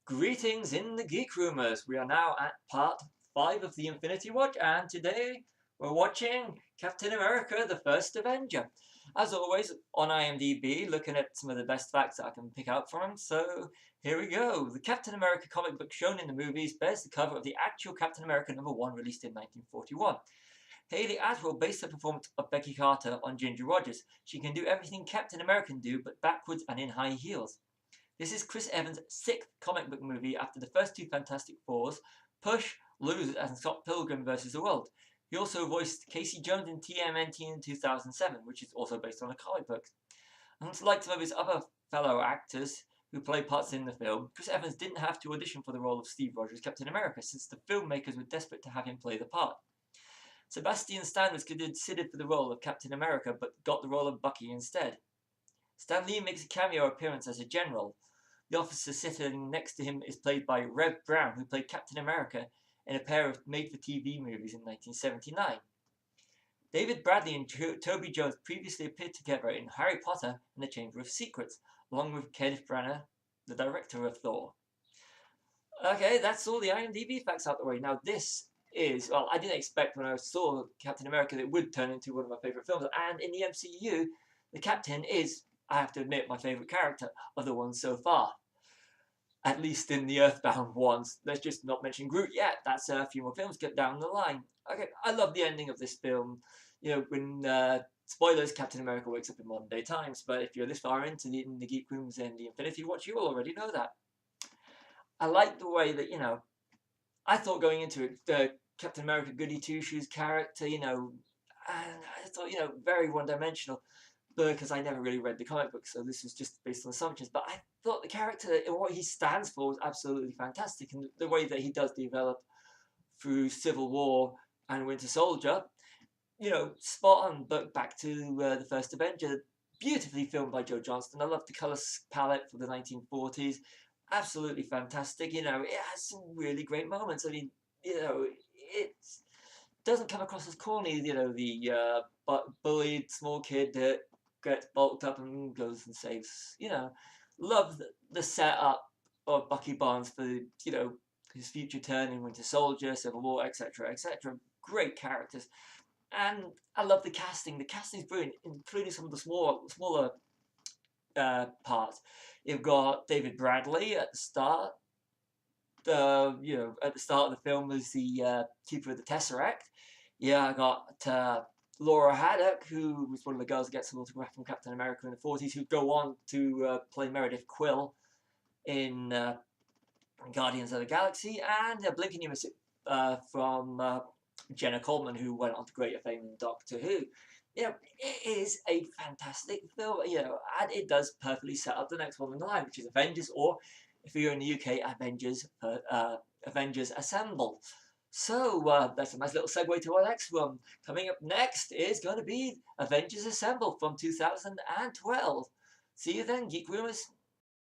Greetings in the Geek Rumors. We are now at part 5 of the Infinity Watch, and today we're watching Captain America, the First Avenger. As always, on IMDb, looking at some of the best facts that I can pick out from them. So here we go. The Captain America comic book shown in the movies bears the cover of the actual Captain America #1 released in 1941. Haley Atwell based the performance of Becky Carter on Ginger Rogers. She can do everything Captain America can do, but backwards and in high heels. This is Chris Evans' sixth comic book movie after the first two Fantastic Fours, Push, Lose, and Scott Pilgrim vs. the World. He also voiced Casey Jones in TMNT in 2007, which is also based on a comic book. Unlike some of his other fellow actors who play parts in the film, Chris Evans didn't have to audition for the role of Steve Rogers' Captain America, since the filmmakers were desperate to have him play the part. Sebastian Stan was considered for the role of Captain America, but got the role of Bucky instead. Stan Lee makes a cameo appearance as a general. The officer sitting next to him is played by Rev Brown, who played Captain America in a pair of made-for-TV movies in 1979. David Bradley and Toby Jones previously appeared together in Harry Potter and the Chamber of Secrets, along with Kenneth Branagh, the director of Thor. Okay, that's all the IMDb facts out the way. Now this is, well, I didn't expect when I saw Captain America that it would turn into one of my favourite films, and in the MCU, the Captain is, I have to admit, my favourite character of the ones so far. At least in the Earthbound ones. Let's just not mention Groot yet. That's a few more films get down the line. Okay, I love the ending of this film. You know, when, spoilers, Captain America wakes up in modern day times, but if you're this far into the Geek Rooms and the Infinity Watch, you will already know that. I like the way that, I thought going into it, Captain America Goody Two-Shoes character, and I thought, very one-dimensional, because I never really read the comic book, so this was just based on assumptions. But I thought the character and what he stands for was absolutely fantastic, and the way that he does develop through Civil War and Winter Soldier, spot on. But back to the First Avenger, beautifully filmed by Joe Johnston. I love the colour palette for the 1940s. Absolutely fantastic. It has some really great moments. I mean, it doesn't come across as corny. The bullied small kid that gets bulked up and goes and saves. Love the setup of Bucky Barnes for his future turn in Winter Soldier, Civil War, etc., etc. Great characters, and I love the casting. The casting is brilliant, including some of the smaller parts. You've got David Bradley at the start. At the start of the film as the keeper of the Tesseract. Yeah, I got Laura Haddock, who was one of the girls that gets an autograph from Captain America in the 40s, who go on to play Meredith Quill in Guardians of the Galaxy, and Blinken, you miss it from Jenna Coleman, who went on to greater fame in Doctor Who. It is a fantastic film, and it does perfectly set up the next one in the line, which is Avengers, or if you're in the UK, Avengers Assemble. So that's a nice little segue to our next one. Coming up next is going to be Avengers Assemble from 2012. See you then, Geek Rumors.